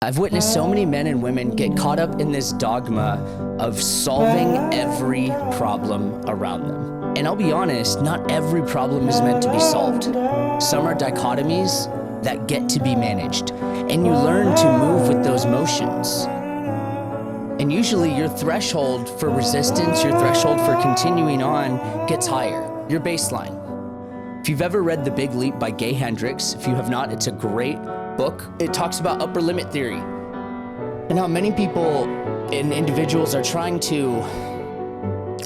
I've witnessed so many men and women get caught up in this dogma of solving every problem around them. And I'll be honest, not every problem is meant to be solved. Some are dichotomies that get to be managed, and you learn to move with those motions. And usually your threshold for resistance, your threshold for continuing on gets higher, your baseline. If you've ever read The Big Leap by Gay Hendricks, if you have not, it's a great book. It talks about upper limit theory and how many people and individuals are trying to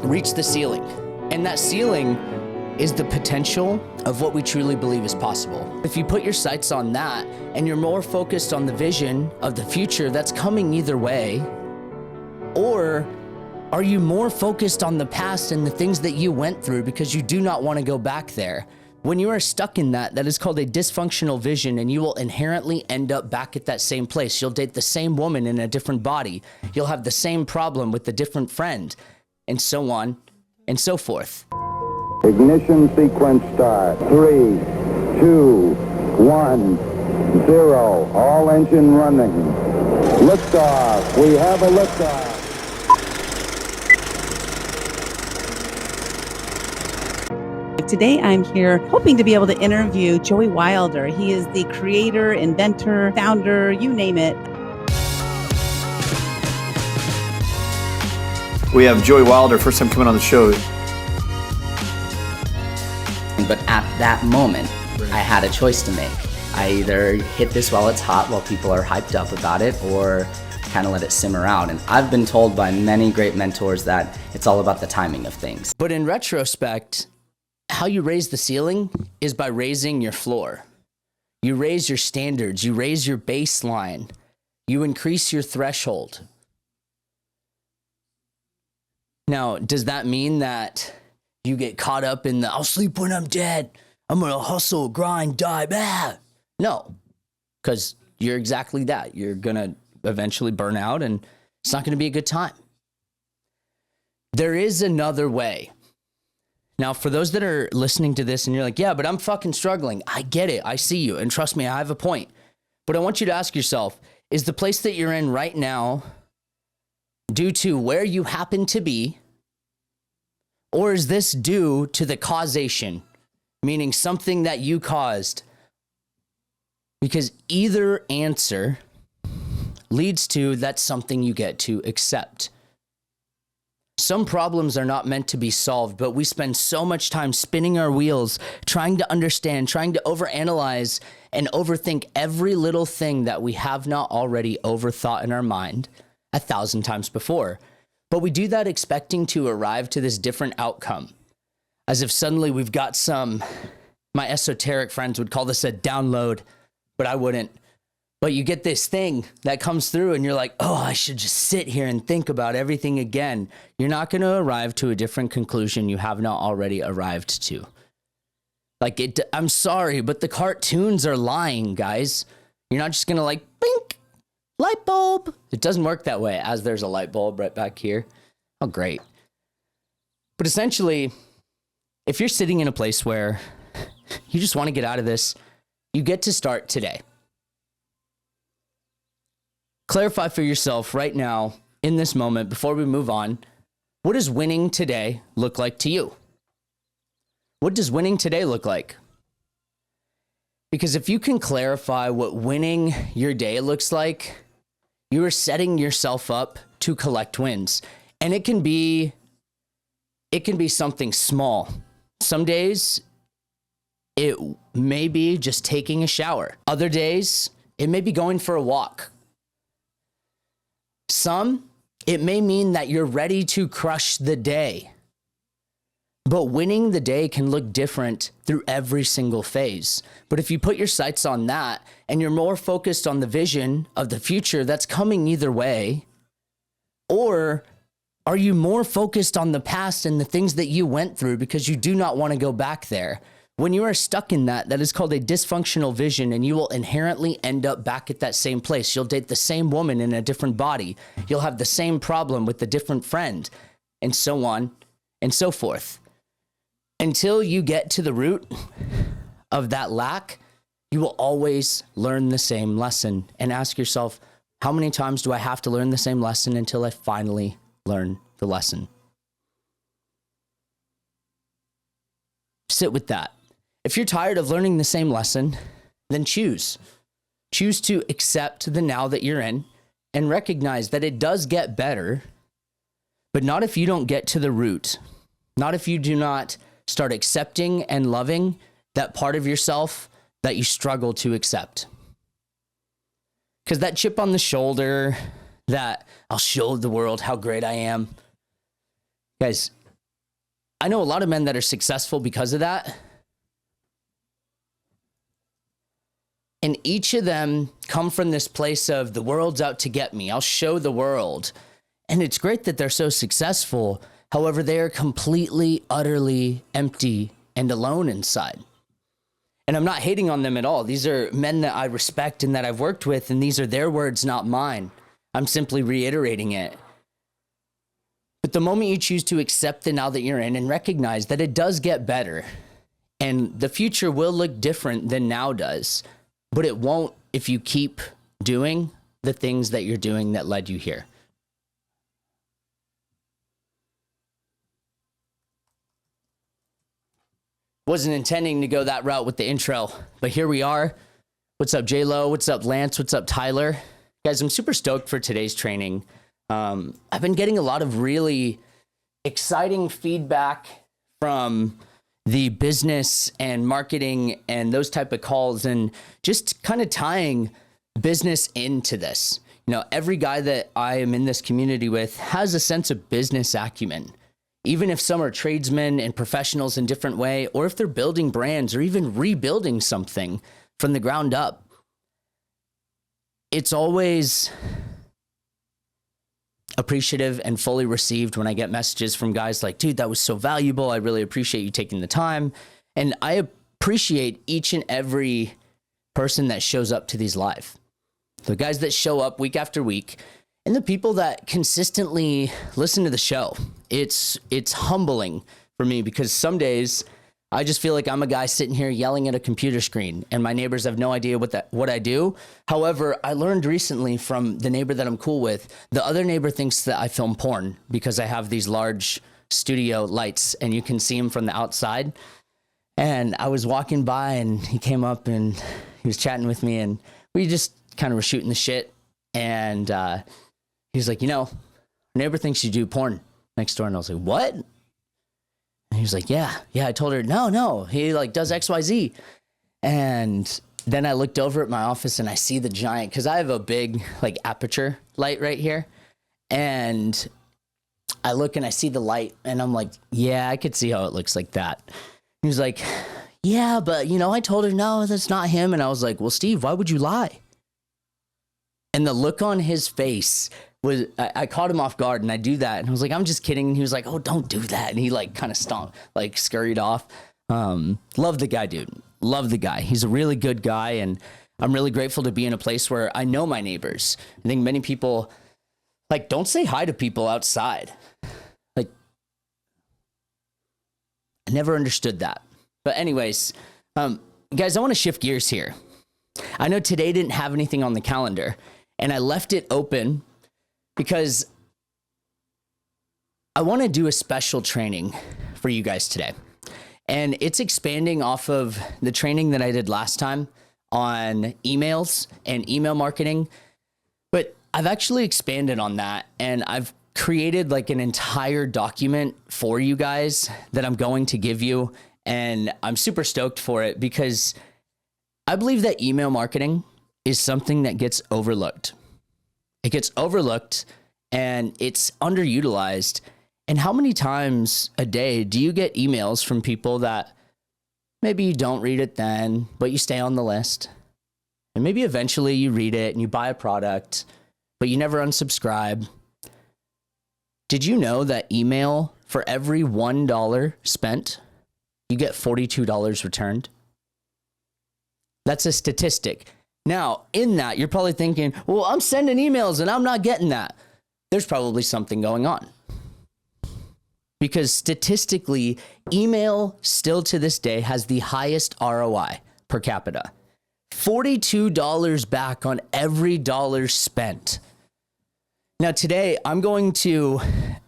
reach the ceiling. And that ceiling is the potential of what we truly believe is possible. If you put your sights on that and you're more focused on the vision of the future that's coming either way, or are you more focused on the past and the things that you went through because you do not want to go back there? When you are stuck in that is called a dysfunctional vision, and you will inherently end up back at that same place. You'll date the same woman in a different body. You'll have the same problem with a different friend, and so on and so forth. Ignition sequence start. 3, 2, 1, 0. All engine running. Liftoff. We have a liftoff. Today I'm here hoping to be able to interview Joey Wilder. He is the creator, inventor, founder, you name it. We have Joey Wilder, first time coming on the show. But at that moment, I had a choice to make. I either hit this while it's hot, while people are hyped up about it, or kind of let it simmer out. And I've been told by many great mentors that it's all about the timing of things. But in retrospect, how you raise the ceiling is by raising your floor. You raise your standards, you raise your baseline, you increase your threshold. Now, does that mean that you get caught up in the, I'll sleep when I'm dead, I'm gonna hustle, grind, die, bad? No, because you're exactly that. You're gonna eventually burn out and it's not gonna be a good time. There is another way. Now, for those that are listening to this and you're like, yeah, but I'm fucking struggling. I get it. I see you. And trust me, I have a point. But I want you to ask yourself, is the place that you're in right now due to where you happen to be, or is this due to the causation, meaning something that you caused? Because either answer leads to that's something you get to accept. Some problems are not meant to be solved, but we spend so much time spinning our wheels, trying to understand, trying to overanalyze and overthink every little thing that we have not already overthought in our mind 1,000 times before. But we do that expecting to arrive to this different outcome, as if suddenly we've got my esoteric friends would call this a download, but I wouldn't. But you get this thing that comes through and you're like, oh, I should just sit here and think about everything again. You're not going to arrive to a different conclusion you have not already arrived to. I'm sorry, but the cartoons are lying, guys. You're not just going to like, blink, light bulb. It doesn't work that way, as there's a light bulb right back here. Oh, great. But essentially, if you're sitting in a place where you just want to get out of this, you get to start today. Clarify for yourself right now, in this moment, before we move on, what does winning today look like to you? What does winning today look like? Because if you can clarify what winning your day looks like, you are setting yourself up to collect wins. And it can be something small. Some days, it may be just taking a shower. Other days, it may be going for a walk. Some, it may mean that you're ready to crush the day. But winning the day can look different through every single phase. But if you put your sights on that and you're more focused on the vision of the future that's coming either way, or are you more focused on the past and the things that you went through because you do not want to go back there? When you are stuck in that is called a dysfunctional vision, and you will inherently end up back at that same place. You'll date the same woman in a different body. You'll have the same problem with a different friend, and so on and so forth. Until you get to the root of that lack, you will always learn the same lesson and ask yourself, How many times do I have to learn the same lesson until I finally learn the lesson? Sit with that. If you're tired of learning the same lesson, then choose. Choose to accept the now that you're in and recognize that it does get better, but not if you don't get to the root. Not if you do not start accepting and loving that part of yourself that you struggle to accept. Because that chip on the shoulder, that I'll show the world how great I am. Guys, I know a lot of men that are successful because of that. And each of them come from this place of the world's out to get me. I'll show the world. And it's great that they're so successful. However, they are completely, utterly empty and alone inside. And I'm not hating on them at all. These are men that I respect and that I've worked with, and these are their words, not mine. I'm simply reiterating it. But the moment you choose to accept the now that you're in and recognize that it does get better, and the future will look different than now does, but it won't if you keep doing the things that you're doing that led you here. Wasn't intending to go that route with the intro, but here we are. What's up, J-Lo? What's up, Lance? What's up, Tyler? Guys, I'm super stoked for today's training. I've been getting a lot of really exciting feedback from the business and marketing and those type of calls, and just kind of tying business into this. You know, every guy that I am in this community with has a sense of business acumen. Even if some are tradesmen and professionals in different way, or if they're building brands or even rebuilding something from the ground up, it's always appreciative and fully received when I get messages from guys like, dude, that was so valuable. I really appreciate you taking the time. And I appreciate each and every person that shows up to these live. The guys that show up week after week, and the people that consistently listen to the show. It's humbling for me, because some days I just feel like I'm a guy sitting here yelling at a computer screen and my neighbors have no idea what I do. However, I learned recently from the neighbor that I'm cool with, the other neighbor thinks that I film porn because I have these large studio lights and you can see them from the outside. And I was walking by and he came up and he was chatting with me, and we just kind of were shooting the shit. And he's like, you know, our neighbor thinks you do porn next door. And I was like, what? And he was like, yeah, I told her, no, he like does XYZ. And then I looked over at my office and I see the giant, because I have a big like aperture light right here. And I look and I see the light and I'm like, yeah, I could see how it looks like that. He was like, yeah, but you know, I told her, no, that's not him. And I was like, well, Steve, why would you lie? And the look on his face was, I caught him off guard, and I do that. And I was like, I'm just kidding. And he was like, oh, don't do that. And he like kind of scurried off. Love the guy, dude. Love the guy. He's a really good guy. And I'm really grateful to be in a place where I know my neighbors. I think many people like don't say hi to people outside. Like, I never understood that. But anyways, guys, I want to shift gears here. I know today didn't have anything on the calendar, and I left it open because I want to do a special training for you guys today. And it's expanding off of the training that I did last time on emails and email marketing. But I've actually expanded on that, and I've created like an entire document for you guys that I'm going to give you. And I'm super stoked for it, because I believe that email marketing is something that gets overlooked. It gets overlooked and it's underutilized. And how many times a day do you get emails from people that maybe you don't read it then, but you stay on the list? And maybe eventually you read it and you buy a product, but you never unsubscribe. Did you know that email, for every $1 spent, you get $42 returned? That's a statistic. Now, in that, you're probably thinking, well, I'm sending emails and I'm not getting that. There's probably something going on. Because statistically, email still to this day has the highest ROI per capita. $42 back on every dollar spent. Now, today I'm going to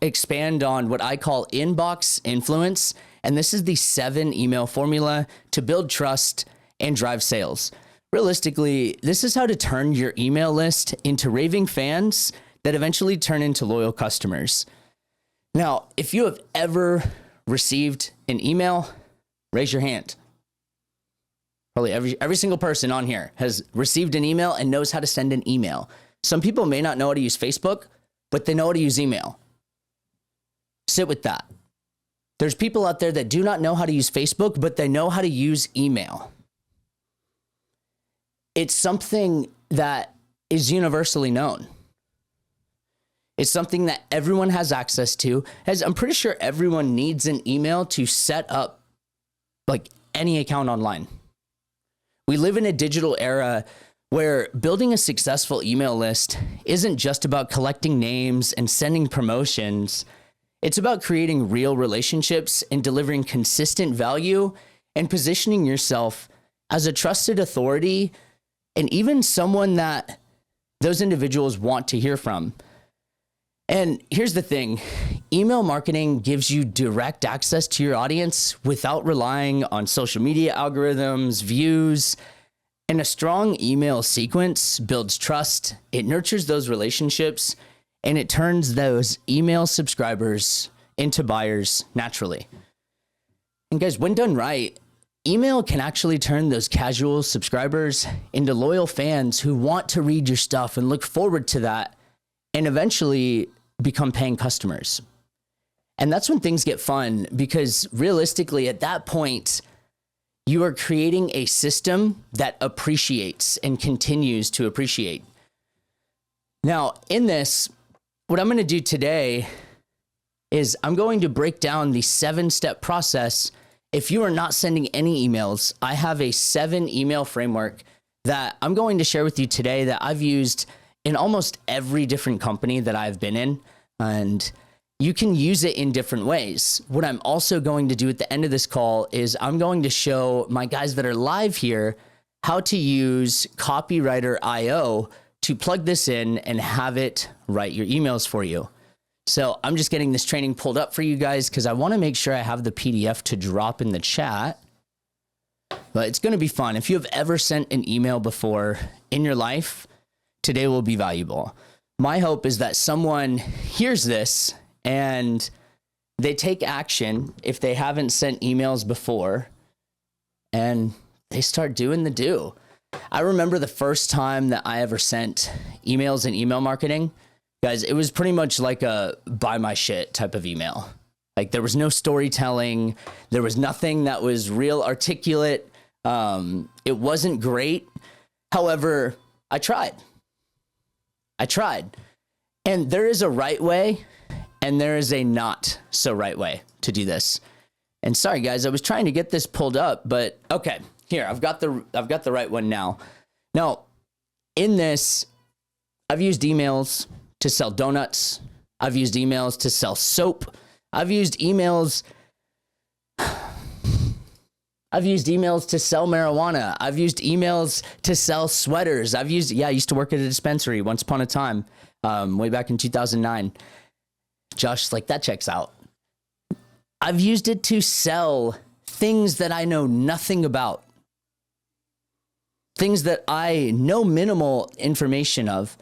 expand on what I call inbox influence, and this is the 7 email formula to build trust and drive sales. Realistically, this is how to turn your email list into raving fans that eventually turn into loyal customers. Now, if you have ever received an email, raise your hand. Probably every single person on here has received an email and knows how to send an email. Some people may not know how to use Facebook, but they know how to use email. Sit with that. There's people out there that do not know how to use Facebook, but they know how to use email. It's something that is universally known. It's something that everyone has access to, as I'm pretty sure everyone needs an email to set up like any account online. We live in a digital era where building a successful email list isn't just about collecting names and sending promotions. It's about creating real relationships and delivering consistent value and positioning yourself as a trusted authority and even someone that those individuals want to hear from. And here's the thing, email marketing gives you direct access to your audience without relying on social media algorithms, views, and a strong email sequence builds trust. It nurtures those relationships and it turns those email subscribers into buyers naturally. And guys, when done right, email can actually turn those casual subscribers into loyal fans who want to read your stuff and look forward to that and eventually become paying customers. And that's when things get fun, because realistically at that point, you are creating a system that appreciates and continues to appreciate. Now, in this, what I'm going to do today is I'm going to break down the 7-step process. If you are not sending any emails, I have a 7 email framework that I'm going to share with you today that I've used in almost every different company that I've been in, and you can use it in different ways. What I'm also going to do at the end of this call is I'm going to show my guys that are live here how to use Copywriter.io to plug this in and have it write your emails for you. So I'm just getting this training pulled up for you guys because I want to make sure I have the PDF to drop in the chat. But it's going to be fun. If you have ever sent an email before in your life, today will be valuable. My hope is that someone hears this and they take action if they haven't sent emails before and they start doing the do. I remember the first time that I ever sent emails in email marketing. Guys, it was pretty much like a buy my shit type of email. Like there was no storytelling. There was nothing that was real articulate. It wasn't great. However, I tried. And there is a right way and there is a not so right way to do this. And sorry guys, I was trying to get this pulled up, but okay, here, I've got the right one now. Now, in this, I've used emails to sell donuts. I've used emails to sell soap. I've used emails to sell marijuana. I've used emails to sell sweaters. I used to work at a dispensary once upon a time, way back in 2009. Josh's like, that checks out. I've used it to sell things that I know nothing about, things that I know minimal information of.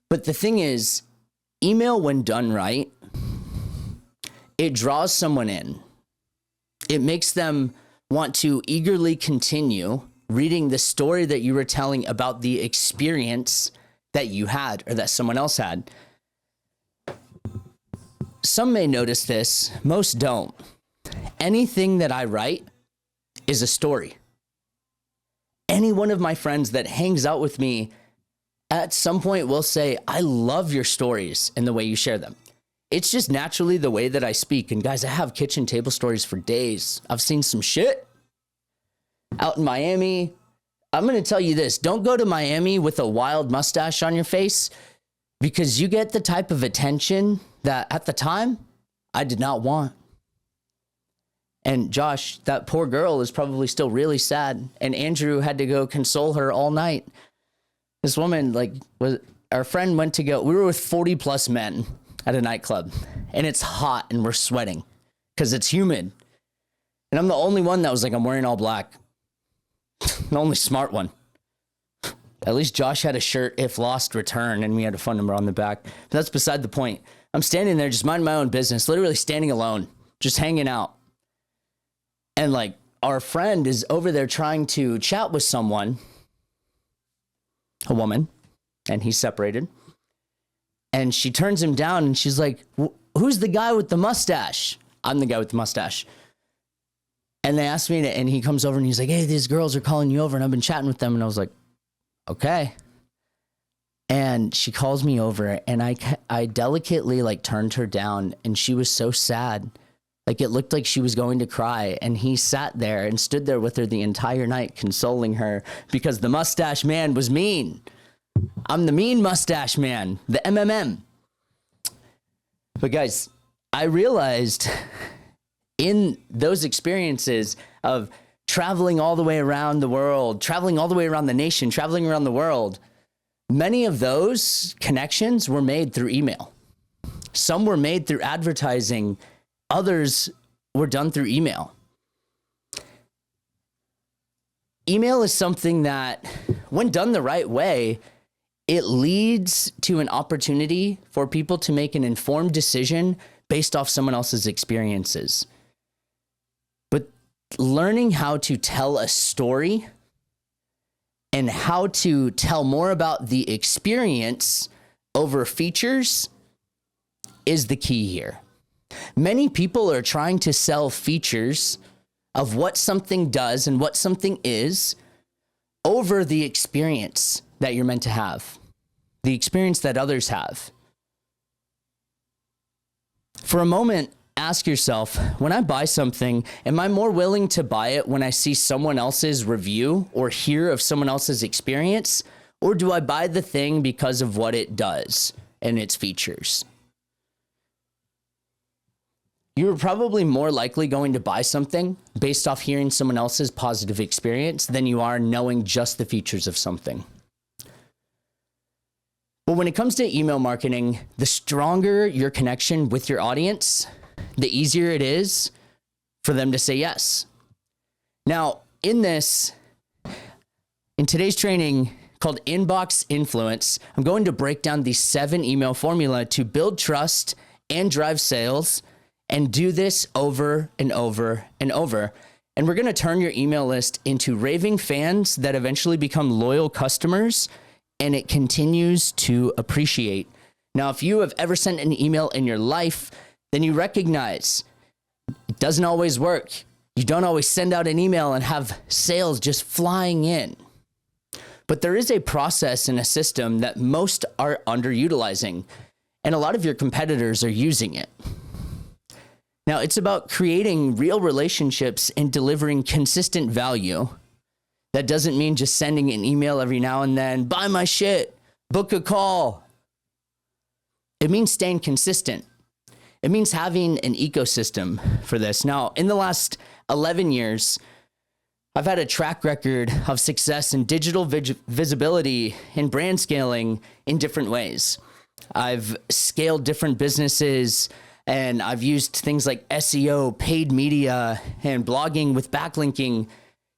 But the thing is, email, when done right, it draws someone in. It makes them want to eagerly continue reading the story that you were telling about the experience that you had or that someone else had. Some may notice this, most don't. Anything that I write is a story. Any one of my friends that hangs out with me at some point will say, I love your stories and the way you share them. It's just naturally the way that I speak. And guys, I have kitchen table stories for days. I've seen some shit out in Miami. I'm going to tell you this. Don't go to Miami with a wild mustache on your face, because you get the type of attention that at the time I did not want. And Josh, that poor girl is probably still really sad. And Andrew had to go console her all night. This woman, our friend went to go, we were with 40 plus men at a nightclub, and it's hot and we're sweating because it's humid. And I'm the only one that was like, I'm wearing all black. The only smart one. At least Josh had a shirt, if lost, return, and we had a phone number on the back. But that's beside the point. I'm standing there just minding my own business, literally standing alone, just hanging out. And our friend is over there trying to chat with someone, a woman, and he's separated. And she turns him down and she's like, who's the guy with the mustache? I'm the guy with the mustache. And they asked me and he comes over and he's like, hey, these girls are calling you over and I've been chatting with them. And I was like, okay. And she calls me over and I delicately turned her down and she was so sad. It looked like she was going to cry, and he sat there and stood there with her the entire night, consoling her because the mustache man was mean. I'm the mean mustache man, the MMM. But guys, I realized in those experiences of traveling all the way around the world, traveling all the way around the nation, traveling around the world, many of those connections were made through email. Some were made through advertising. Others were done through email. Email is something that, when done the right way, it leads to an opportunity for people to make an informed decision based off someone else's experiences. But learning how to tell a story and how to tell more about the experience over features is the key here. Many people are trying to sell features of what something does and what something is over the experience that you're meant to have, the experience that others have. For a moment, ask yourself, when I buy something, am I more willing to buy it when I see someone else's review or hear of someone else's experience? Or do I buy the thing because of what it does and its features? You're probably more likely going to buy something based off hearing someone else's positive experience than you are knowing just the features of something. But when it comes to email marketing, the stronger your connection with your audience, the easier it is for them to say yes. Now, in today's training called Inbox Influence, I'm going to break down the 7 email formula to build trust and drive sales, and do this over and over and over. And we're going to turn your email list into raving fans that eventually become loyal customers, and it continues to appreciate. Now, if you have ever sent an email in your life, then you recognize it doesn't always work. You don't always send out an email and have sales just flying in. But there is a process and a system that most are underutilizing, and a lot of your competitors are using it. Now, it's about creating real relationships and delivering consistent value. That doesn't mean just sending an email every now and then, buy my shit, book a call. It means staying consistent. It means having an ecosystem for this. Now, in the last 11 years, I've had a track record of success in digital visibility and brand scaling in different ways. I've scaled different businesses, and I've used things like SEO, paid media, and blogging with backlinking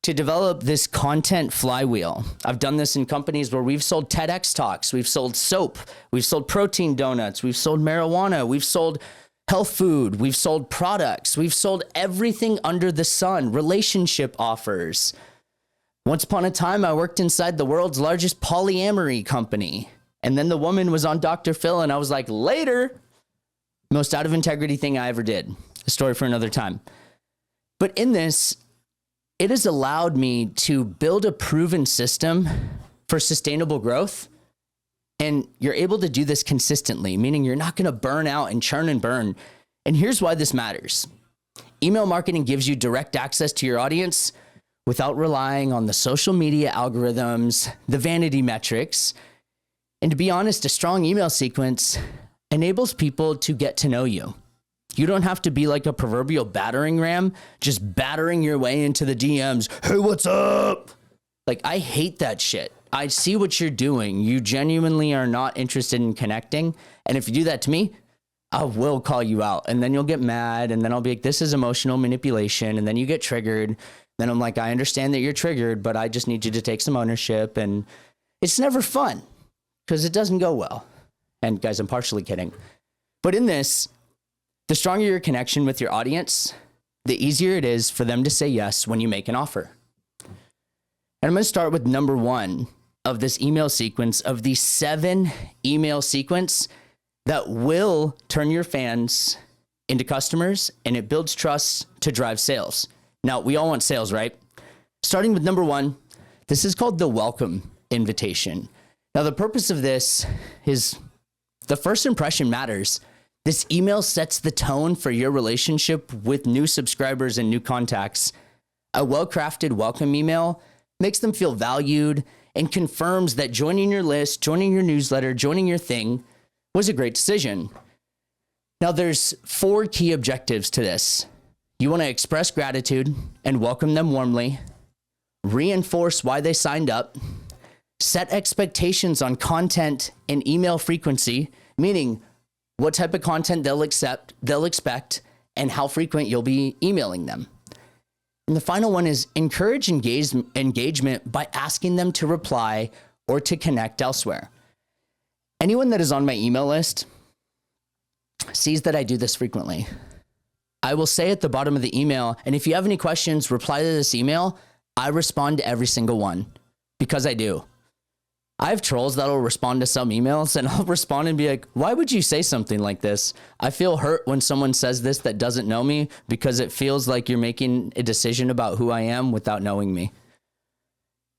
to develop this content flywheel. I've done this in companies where we've sold TEDx talks, we've sold soap, we've sold protein donuts, we've sold marijuana, we've sold health food, we've sold products, we've sold everything under the sun, relationship offers. Once upon a time, I worked inside the world's largest polyamory company. And then the woman was on Dr. Phil, and I was like, later. Most out of integrity thing I ever did. A story for another time. But in this, it has allowed me to build a proven system for sustainable growth. And you're able to do this consistently, meaning you're not going to burn out and churn and burn. And here's why this matters. Email marketing gives you direct access to your audience without relying on the social media algorithms, the vanity metrics. And to be honest, a strong email sequence enables people to get to know you. You don't have to be like a proverbial battering ram, just battering your way into the DMs. Hey, what's up? Like, I hate that shit. I see what you're doing. You genuinely are not interested in connecting. And if you do that to me, I will call you out. And then you'll get mad. And then I'll be like, this is emotional manipulation. And then you get triggered. Then I'm like, I understand that you're triggered, but I just need you to take some ownership. And it's never fun because it doesn't go well. And guys, I'm partially kidding. But in this, the stronger your connection with your audience, the easier it is for them to say yes when you make an offer. And I'm going to start with number 1 of this email sequence, of the 7 email sequence that will turn your fans into customers, and it builds trust to drive sales. Now, we all want sales, right? Starting with number 1, this is called the welcome invitation. Now, the purpose of this is the first impression matters. This email sets the tone for your relationship with new subscribers and new contacts. A well-crafted welcome email makes them feel valued and confirms that joining your list, joining your newsletter, joining your thing was a great decision. Now, there's 4 key objectives to this. You want to express gratitude and welcome them warmly, reinforce why they signed up, set expectations on content and email frequency, meaning what type of content they'll expect, and how frequent you'll be emailing them. And the final one is encourage engagement by asking them to reply or to connect elsewhere. Anyone that is on my email list sees that I do this frequently. I will say at the bottom of the email, and if you have any questions, reply to this email. I respond to every single one because I do. I have trolls that'll respond to some emails and I'll respond and be like, why would you say something like this? I feel hurt when someone says this that doesn't know me because it feels like you're making a decision about who I am without knowing me.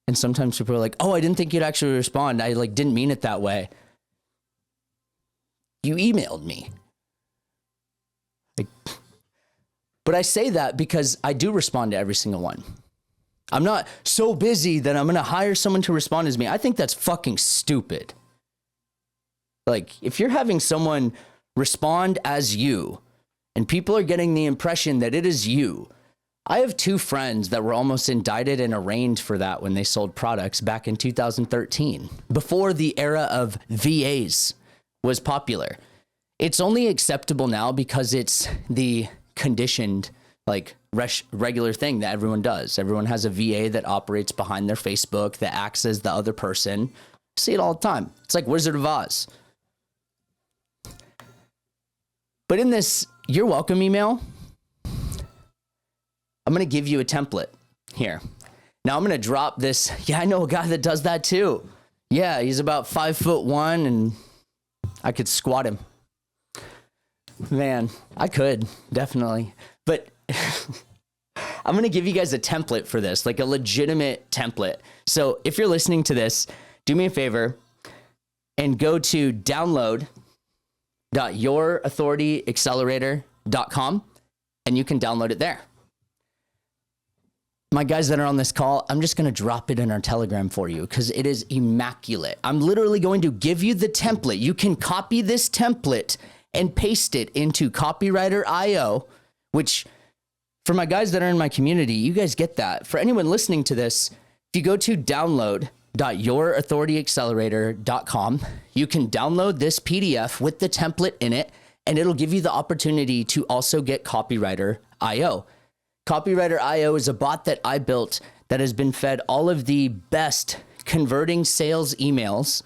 And sometimes people are like, oh, I didn't think you'd actually respond. I didn't mean it that way. You emailed me. But I say that because I do respond to every single one. I'm not so busy that I'm going to hire someone to respond as me. I think that's fucking stupid. If you're having someone respond as you and people are getting the impression that it is you. I have 2 friends that were almost indicted and arraigned for that when they sold products back in 2013, before the era of VAs was popular. It's only acceptable now because it's the conditioned, regular thing that everyone does. Everyone has a VA that operates behind their Facebook that acts as the other person. I see it all the time. It's like Wizard of Oz. But in this You're Welcome email, I'm going to give you a template here. Now I'm going to drop this. Yeah, I know a guy that does that too. Yeah, he's about 5'1" and I could squat him. Man, I could, definitely. But I'm going to give you guys a template for this, a legitimate template. So if you're listening to this, do me a favor and go to download.yourauthorityaccelerator.com and you can download it there. My guys that are on this call, I'm just going to drop it in our Telegram for you because it is immaculate. I'm literally going to give you the template. You can copy this template and paste it into Copywriter.io, which for my guys that are in my community, you guys get that. For anyone listening to this, if you go to download.yourauthorityaccelerator.com, you can download this PDF with the template in it, and it'll give you the opportunity to also get Copywriter.io. Copywriter.io is a bot that I built that has been fed all of the best converting sales emails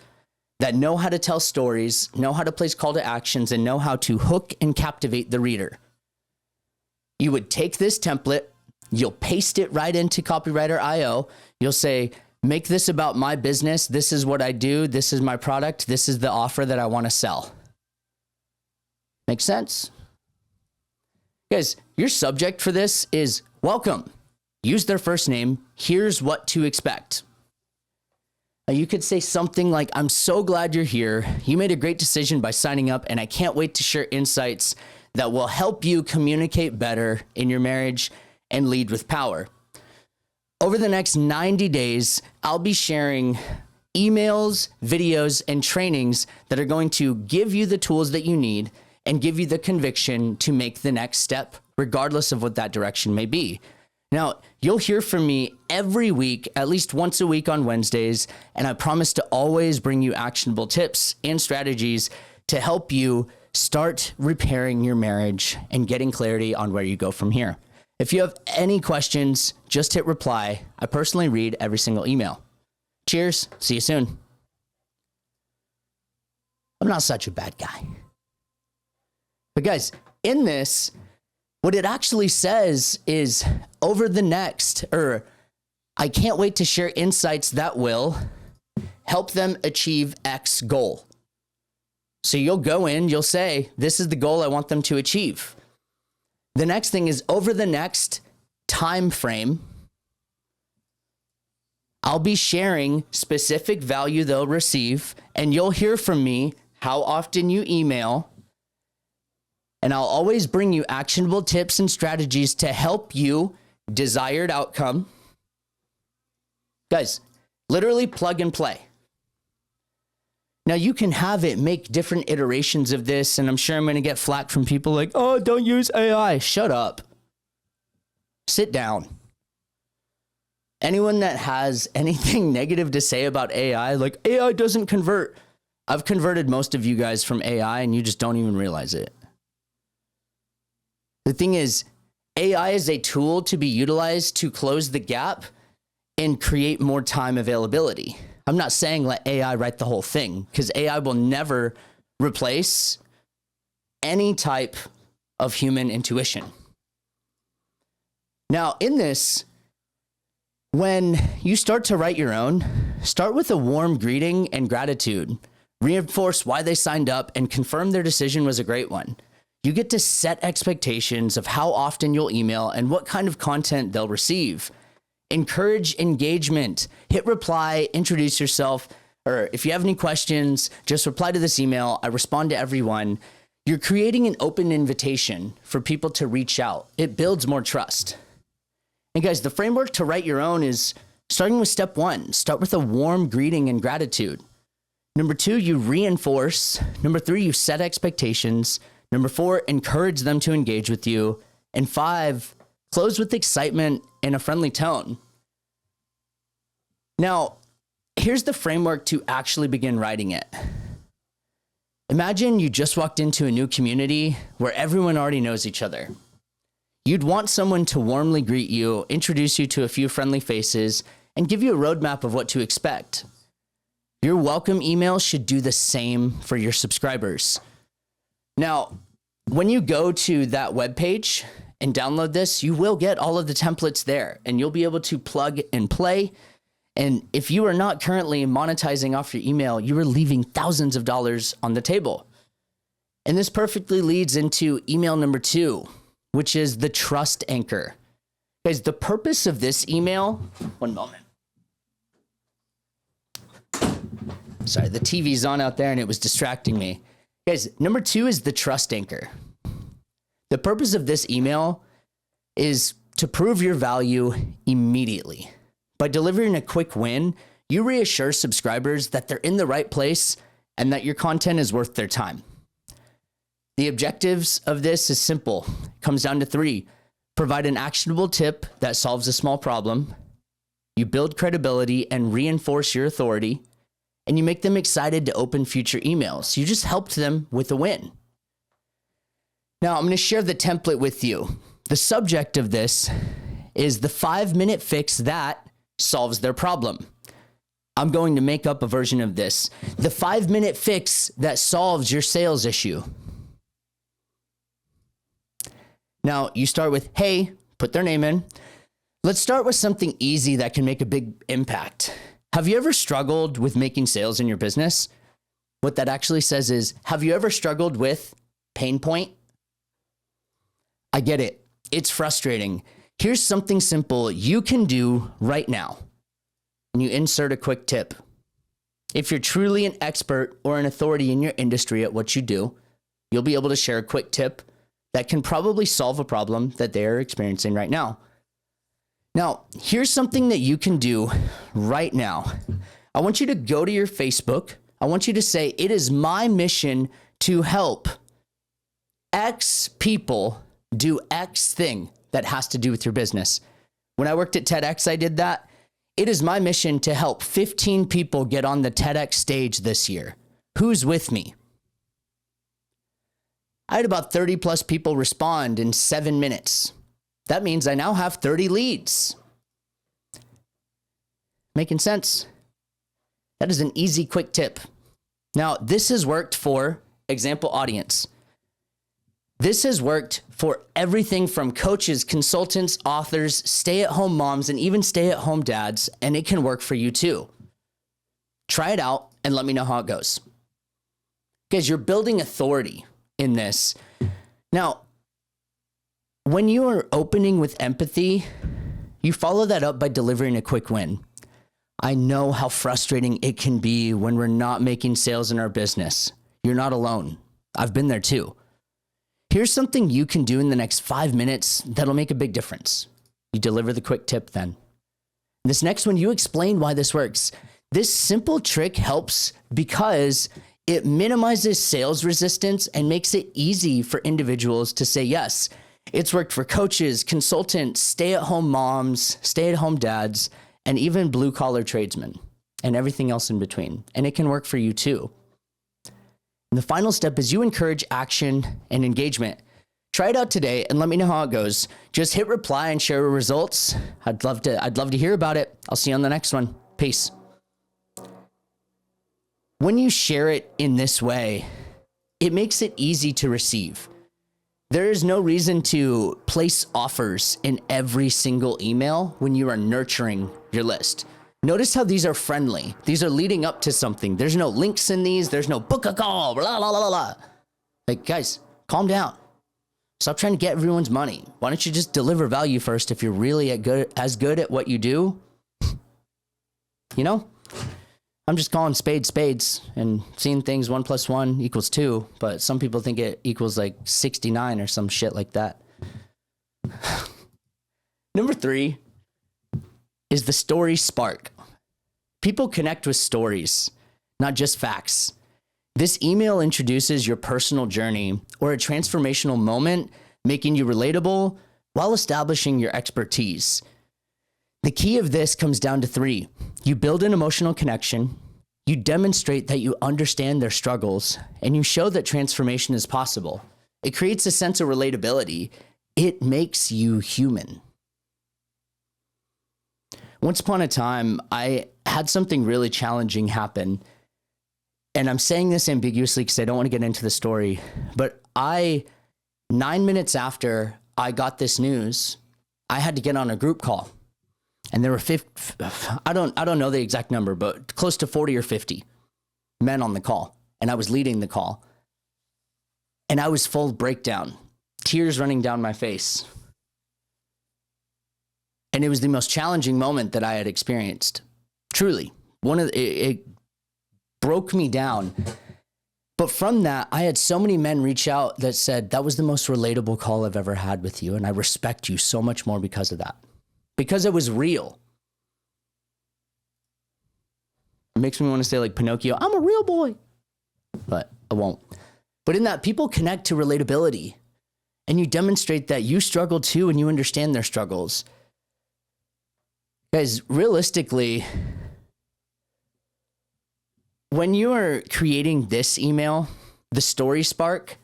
that know how to tell stories, know how to place call to actions, and know how to hook and captivate the reader. You would take this template, you'll paste it right into Copywriter.io. You'll say, make this about my business. This is what I do. This is my product. This is the offer that I want to sell. Make sense? Guys, your subject for this is welcome. Use their first name. Here's what to expect. Now, you could say something like, I'm so glad you're here. You made a great decision by signing up, and I can't wait to share insights that will help you communicate better in your marriage and lead with power. Over the next 90 days, I'll be sharing emails, videos, and trainings that are going to give you the tools that you need and give you the conviction to make the next step, regardless of what that direction may be. Now, you'll hear from me every week, at least once a week on Wednesdays, and I promise to always bring you actionable tips and strategies to help you start repairing your marriage and getting clarity on where you go from here. If you have any questions, just hit reply. I personally read every single email. Cheers. See you soon. I'm not such a bad guy. But guys, in this, what it actually says is over the next, or I can't wait to share insights that will help them achieve X goal. So you'll go in, you'll say, this is the goal I want them to achieve. The next thing is over the next time frame, I'll be sharing specific value they'll receive, and you'll hear from me how often you email. And I'll always bring you actionable tips and strategies to help you desired outcome. Guys, literally plug and play. Now you can have it make different iterations of this, and I'm sure I'm going to get flack from people like, oh, don't use AI. Shut up. Sit down. Anyone that has anything negative to say about AI, like AI doesn't convert. I've converted most of you guys from AI and you just don't even realize it. The thing is, AI is a tool to be utilized to close the gap and create more time availability. I'm not saying let AI write the whole thing, because AI will never replace any type of human intuition. Now, in this, when you start to write your own, start with a warm greeting and gratitude. Reinforce why they signed up and confirm their decision was a great one. You get to set expectations of how often you'll email and what kind of content they'll receive. Encourage engagement. Hit reply, introduce yourself, or if you have any questions, just reply to this email. I respond to everyone. You're creating an open invitation for people to reach out. It builds more trust. And guys, the framework to write your own is starting with step 1. Start with a warm greeting and gratitude. Number 2, you reinforce. Number 3, you set expectations. Number 4, encourage them to engage with you. And 5, close with excitement and a friendly tone. Now, here's the framework to actually begin writing it. Imagine you just walked into a new community where everyone already knows each other. You'd want someone to warmly greet you, introduce you to a few friendly faces, and give you a roadmap of what to expect. Your welcome email should do the same for your subscribers. Now, when you go to that webpage and download this, you will get all of the templates there, and you'll be able to plug and play. And if you are not currently monetizing off your email, you are leaving thousands of dollars on the table. And this perfectly leads into email number 2, which is the trust anchor. Guys, the purpose of this email, one moment. Sorry, the TV's on out there and it was distracting me. Guys, number 2 is the trust anchor. The purpose of this email is to prove your value immediately. By delivering a quick win, you reassure subscribers that they're in the right place and that your content is worth their time. The objectives of this is simple. It comes down to 3. Provide an actionable tip that solves a small problem. You build credibility and reinforce your authority. And you make them excited to open future emails. You just helped them with a win. Now, I'm going to share the template with you. The subject of this is the 5-minute fix that solves their problem. I'm going to make up a version of this. The 5-minute fix that solves your sales issue. Now, you start with, hey, put their name in. Let's start with something easy that can make a big impact. Have you ever struggled with making sales in your business? What that actually says is, have you ever struggled with pain point? I get it. It's frustrating. Here's something simple you can do right now. And you insert a quick tip. If you're truly an expert or an authority in your industry at what you do, you'll be able to share a quick tip that can probably solve a problem that they're experiencing right now. Now, here's something that you can do right now. I want you to go to your Facebook. I want you to say, it is my mission to help X people do X thing that has to do with your business. When I worked at TEDx, I did that. It is my mission to help 15 people get on the TEDx stage this year. Who's with me? I had about 30 plus people respond in 7 minutes. That means I now have 30 leads. Making sense? That is an easy, quick tip. Now, this has worked for example audience. This has worked for everything from coaches, consultants, authors, stay-at-home moms, and even stay-at-home dads, and it can work for you too. Try it out and let me know how it goes. Because you're building authority in this. Now, when you are opening with empathy, you follow that up by delivering a quick win. I know how frustrating it can be when we're not making sales in our business. You're not alone. I've been there too. Here's something you can do in the next 5 minutes that'll make a big difference. You deliver the quick tip then. This next one, you explain why this works. This simple trick helps because it minimizes sales resistance and makes it easy for individuals to say yes. It's worked for coaches, consultants, stay-at-home moms, stay-at-home dads, and even blue-collar tradesmen, and everything else in between. And it can work for you too. And the final step is you encourage action and engagement. Try it out today and let me know how it goes. Just hit reply and share your results. I'd love to hear about it. I'll see you on the next one. Peace. When you share it in this way, it makes it easy to receive. There is no reason to place offers in every single email when you are nurturing your list. Notice how these are friendly. These are leading up to something. There's no links in these. There's no book a call, blah, blah, blah, blah. Like, guys, calm down. Stop trying to get everyone's money. Why don't you just deliver value first if you're really as good at what you do? You know? I'm just calling spades and seeing things 1 + 1 = 2, but some people think it equals like 69 or some shit like that. Number 3 is the story spark. People connect with stories, not just facts. This email introduces your personal journey or a transformational moment, making you relatable while establishing your expertise. The key of this comes down to 3. You build an emotional connection, you demonstrate that you understand their struggles, and you show that transformation is possible. It creates a sense of relatability. It makes you human. Once upon a time, I had something really challenging happen. And I'm saying this ambiguously because I don't want to get into the story, but 9 minutes after I got this news, I had to get on a group call. And there were I don't know the exact number, but close to 40 or 50 men on the call. And I was leading the call. And I was full breakdown, tears running down my face. And it was the most challenging moment that I had experienced. Truly. It broke me down. But from that, I had so many men reach out that said, that was the most relatable call I've ever had with you. And I respect you so much more because of that. Because it was real. It makes me want to say like Pinocchio, I'm a real boy. But I won't. But in that, people connect to relatability. And you demonstrate that you struggle too and you understand their struggles. Guys, realistically, when you are creating this email, the story spark,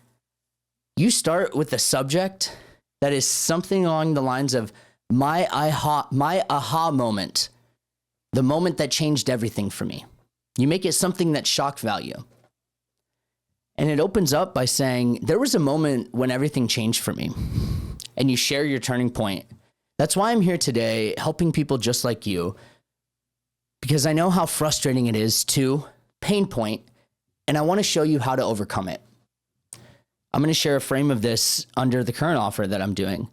you start with a subject that is something along the lines of my aha moment, the moment that changed everything for me. You make it something that's shock value. And it opens up by saying, there was a moment when everything changed for me. And you share your turning point. That's why I'm here today, helping people just like you, because I know how frustrating it is to pain point, and I want to show you how to overcome it. I'm going to share a frame of this under the current offer that I'm doing.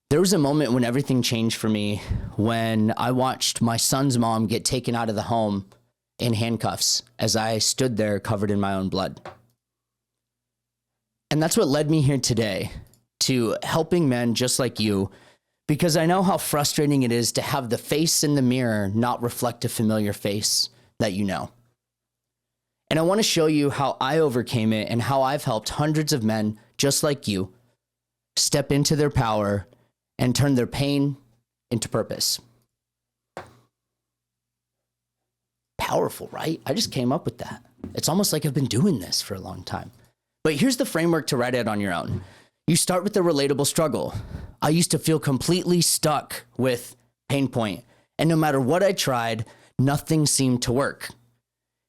There was a moment when everything changed for me when I watched my son's mom get taken out of the home in handcuffs as I stood there covered in my own blood. And that's what led me here today to helping men just like you, because I know how frustrating it is to have the face in the mirror not reflect a familiar face that you know. And I want to show you how I overcame it and how I've helped hundreds of men just like you step into their power and turn their pain into purpose. Powerful, right? I just came up with that. It's almost like I've been doing this for a long time. But here's the framework to write it on your own. You start with a relatable struggle. I used to feel completely stuck with pain point, and no matter what I tried, nothing seemed to work.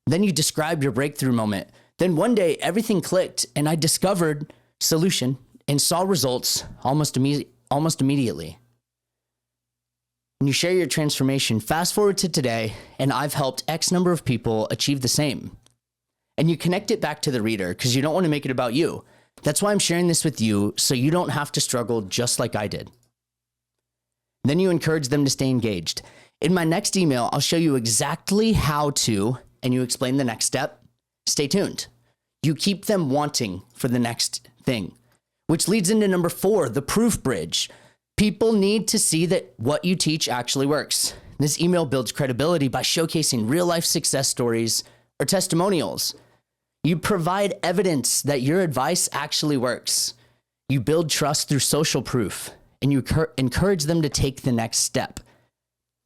Then you describe your breakthrough moment. Then one day everything clicked and I discovered solution and saw results almost immediately. And you share your transformation. Fast forward to today, and I've helped X number of people achieve the same. And you connect it back to the reader because you don't want to make it about you. That's why I'm sharing this with you, so you don't have to struggle just like I did. Then you encourage them to stay engaged. In my next email, I'll show you exactly how to, and you explain the next step. Stay tuned. You keep them wanting for the next thing, which leads into number 4, the proof bridge. People need to see that what you teach actually works. This email builds credibility by showcasing real life success stories or testimonials. You provide evidence that your advice actually works. You build trust through social proof, and you encourage them to take the next step.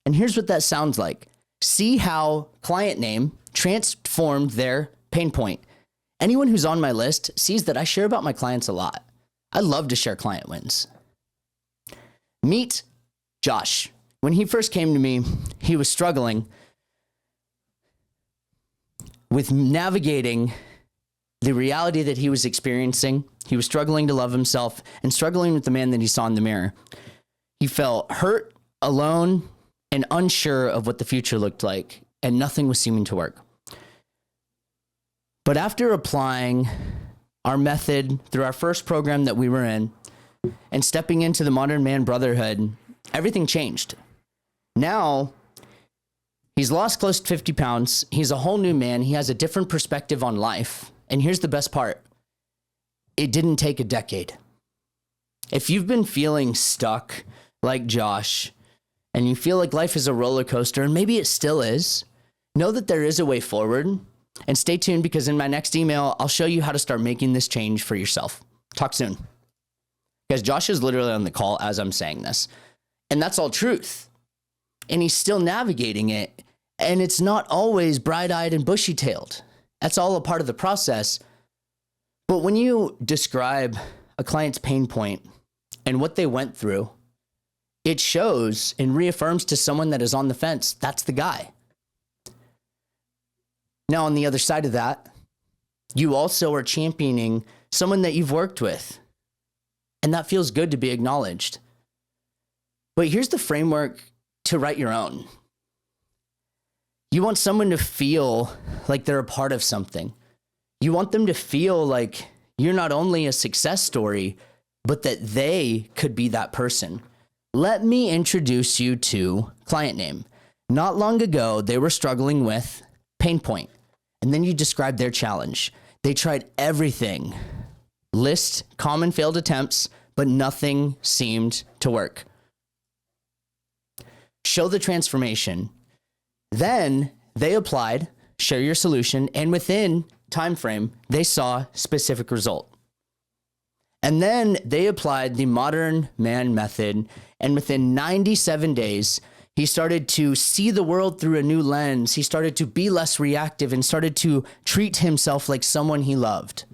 And here's what that sounds like. See how client name transformed their pain point. Anyone who's on my list sees that I share about my clients a lot. I love to share client wins. Meet Josh. When he first came to me, he was struggling with navigating the reality that he was experiencing. He was struggling to love himself and struggling with the man that he saw in the mirror. He felt hurt, alone, and unsure of what the future looked like, and nothing was seeming to work. But after applying our method through our first program that we were in and stepping into the Modern Man Brotherhood, everything changed. Now, he's lost close to 50 pounds. He's a whole new man. He has a different perspective on life. And here's the best part. It didn't take a decade. If you've been feeling stuck like Josh, and you feel like life is a roller coaster, and maybe it still is, know that there is a way forward. And stay tuned, because in my next email, I'll show you how to start making this change for yourself. Talk soon. Guys, Josh is literally on the call as I'm saying this. And that's all truth. And he's still navigating it. And it's not always bright-eyed and bushy-tailed. That's all a part of the process. But when you describe a client's pain point and what they went through, it shows and reaffirms to someone that is on the fence, that's the guy. Now, on the other side of that, you also are championing someone that you've worked with. And that feels good to be acknowledged. But here's the framework to write your own. You want someone to feel like they're a part of something. You want them to feel like you're not only a success story, but that they could be that person. Let me introduce you to client name. Not long ago, they were struggling with pain point. And then you describe their challenge. They tried everything. List common failed attempts, but nothing seemed to work. Show the transformation. Then they applied, share your solution, and within time frame, they saw specific result. And then they applied the Modern Man method, and within 97 days, he started to see the world through a new lens. He started to be less reactive and started to treat himself like someone he loved.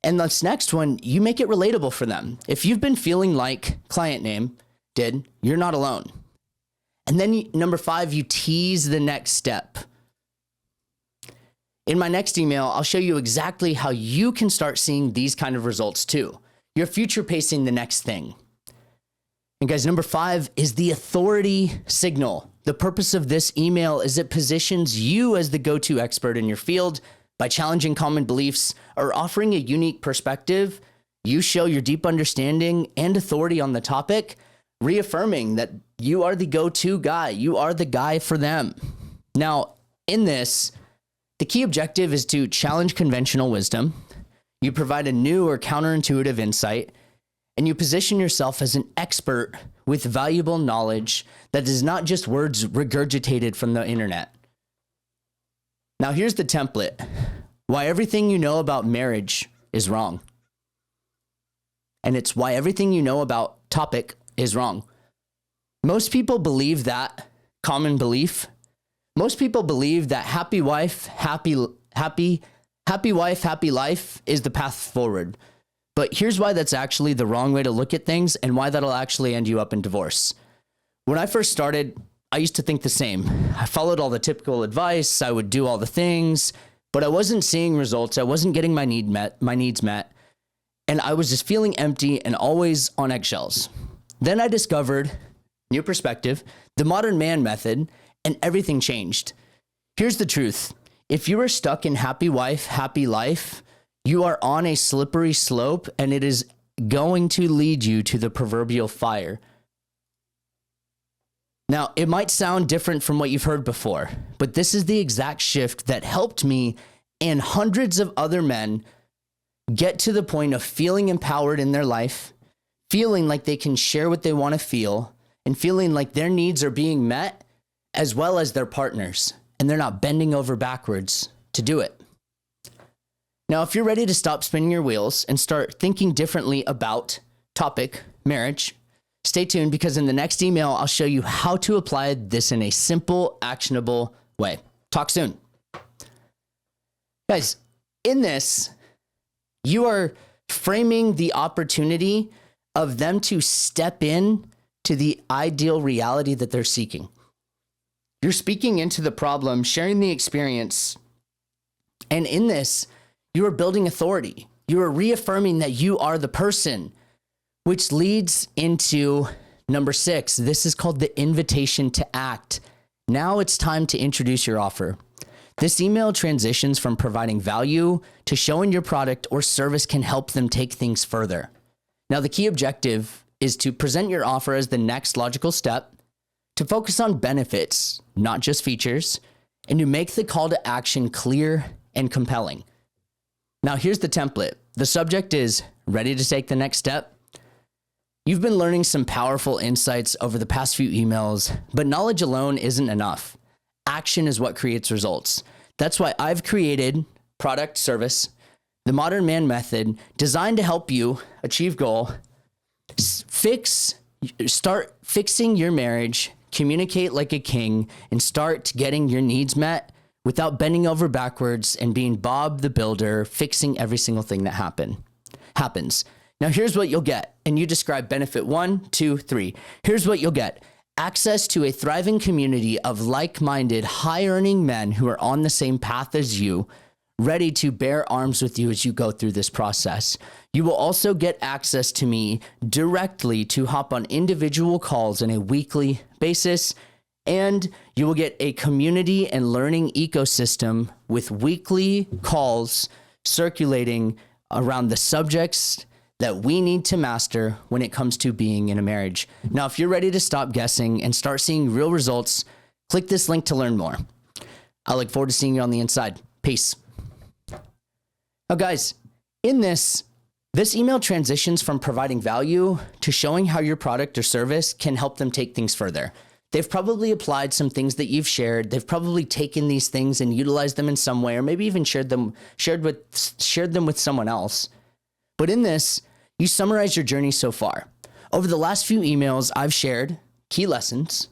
And this next one, you make it relatable for them. If you've been feeling like client name did, you're not alone. And then number 5, you tease the next step. In my next email, I'll show you exactly how you can start seeing these kind of results too. You're future pacing the next thing. And guys, number 5 is the authority signal. The purpose of this email is it positions you as the go-to expert in your field. By challenging common beliefs or offering a unique perspective, you show your deep understanding and authority on the topic, reaffirming that you are the go-to guy. You are the guy for them. Now, in this, the key objective is to challenge conventional wisdom. You provide a new or counterintuitive insight, and you position yourself as an expert with valuable knowledge that is not just words regurgitated from the internet. Now, here's the template. Why everything you know about marriage is wrong. And it's why everything you know about topic is wrong. Most people believe that common belief. Most people believe that happy wife, happy life is the path forward. But here's why that's actually the wrong way to look at things and why that'll actually end you up in divorce. When I first started, I used to think the same. I followed all the typical advice. I would do all the things, but I wasn't seeing results. I wasn't getting my needs met. And I was just feeling empty and always on eggshells. Then I discovered new perspective, the modern man method, and everything changed. Here's the truth. If you are stuck in happy wife, happy life, you are on a slippery slope and it is going to lead you to the proverbial fire. Now, it might sound different from what you've heard before, but this is the exact shift that helped me and hundreds of other men get to the point of feeling empowered in their life, feeling like they can share what they want to feel, and feeling like their needs are being met as well as their partners, and they're not bending over backwards to do it. Now, if you're ready to stop spinning your wheels and start thinking differently about topic, marriage, stay tuned because in the next email, I'll show you how to apply this in a simple, actionable way. Talk soon. Guys, in this, you are framing the opportunity of them to step in to the ideal reality that they're seeking. You're speaking into the problem, sharing the experience, and in this, you are building authority. You are reaffirming that you are the person, which leads into number 6. This is called the invitation to act. Now it's time to introduce your offer. This email transitions from providing value to showing your product or service can help them take things further. Now, the key objective is to present your offer as the next logical step, to focus on benefits, not just features, and to make the call to action clear and compelling. Now, here's the template. The subject is ready to take the next step. You've been learning some powerful insights over the past few emails, but knowledge alone isn't enough. Action is what creates results. That's why I've created product service, the modern man method, designed to help you achieve goal, start fixing your marriage, communicate like a king, and start getting your needs met without bending over backwards and being Bob the Builder, fixing every single thing that happens. Now, here's what you'll get. And you describe benefit 1, 2, 3. Here's what you'll get. Access to a thriving community of like-minded, high-earning men who are on the same path as you, ready to bear arms with you as you go through this process. You will also get access to me directly to hop on individual calls on a weekly basis, and you will get a community and learning ecosystem with weekly calls circulating around the subjects that we need to master when it comes to being in a marriage. Now, if you're ready to stop guessing and start seeing real results, click this link to learn more. I look forward to seeing you on the inside. Peace. Now, guys, in this email transitions from providing value to showing how your product or service can help them take things further. They've probably applied some things that you've shared. They've probably taken these things and utilized them in some way, or maybe even shared them with someone else. But in this, you summarize your journey so far. Over the last few emails, I've shared key lessons.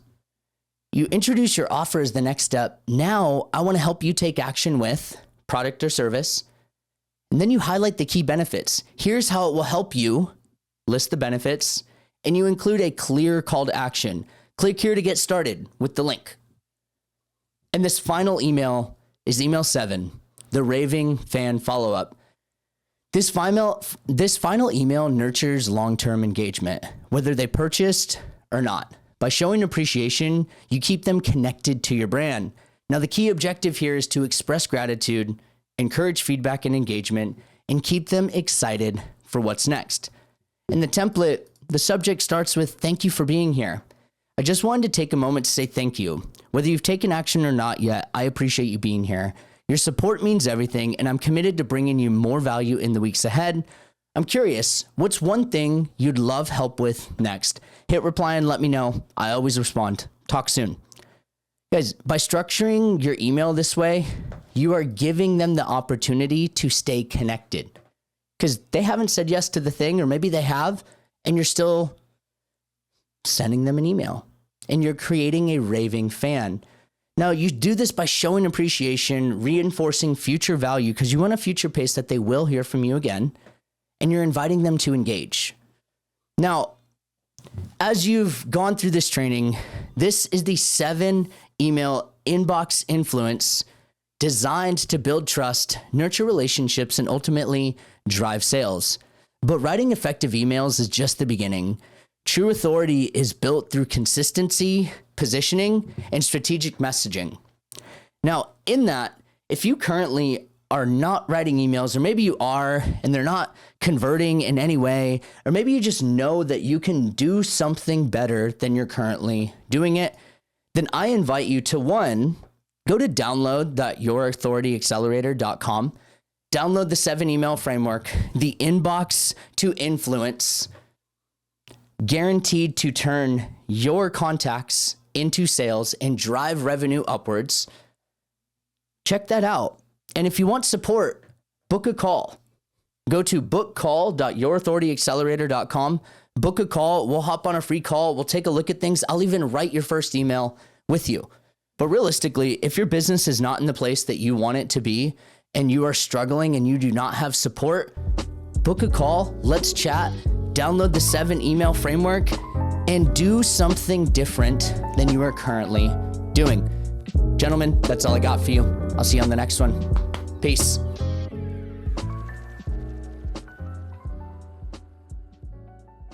You introduce your offer as the next step. Now, I want to help you take action with product or service. And then you highlight the key benefits. Here's how it will help you. List the benefits, and you include a clear call to action. Click here to get started with the link. And this final email is email 7, the raving fan follow-up. This final email nurtures long-term engagement, whether they purchased or not. By showing appreciation, you keep them connected to your brand. Now, the key objective here is to express gratitude, encourage feedback and engagement, and keep them excited for what's next. In the template, the subject starts with, "Thank you for being here. I just wanted to take a moment to say thank you. Whether you've taken action or not yet, I appreciate you being here. Your support means everything, and I'm committed to bringing you more value in the weeks ahead. I'm curious, what's one thing you'd love help with next? Hit reply and let me know. I always respond. Talk soon." Guys, by structuring your email this way, you are giving them the opportunity to stay connected because they haven't said yes to the thing, or maybe they have, and you're still sending them an email and you're creating a raving fan. Now, you do this by showing appreciation, reinforcing future value because you want a future pace that they will hear from you again, and you're inviting them to engage. Now, as you've gone through this training, this is the 7 email inbox influence designed to build trust, nurture relationships, and ultimately drive sales. But writing effective emails is just the beginning. True authority is built through consistency, positioning, and strategic messaging. Now, in that, if you currently are not writing emails, or maybe you are and they're not converting in any way, or maybe you just know that you can do something better than you're currently doing it, then I invite you to, one, go to download.yourauthorityaccelerator.com, download the 7 email framework, the inbox to influence, guaranteed to turn your contacts into sales and drive revenue upwards. Check that out. And if you want support, book a call. Go to bookcall.yourauthorityaccelerator.com. Book a call. We'll hop on a free call. We'll take a look at things. I'll even write your first email with you. But realistically, if your business is not in the place that you want it to be, and you are struggling and you do not have support, book a call. Let's chat. Download the 7 email framework and do something different than you are currently doing. Gentlemen, that's all I got for you. I'll see you on the next one. Peace.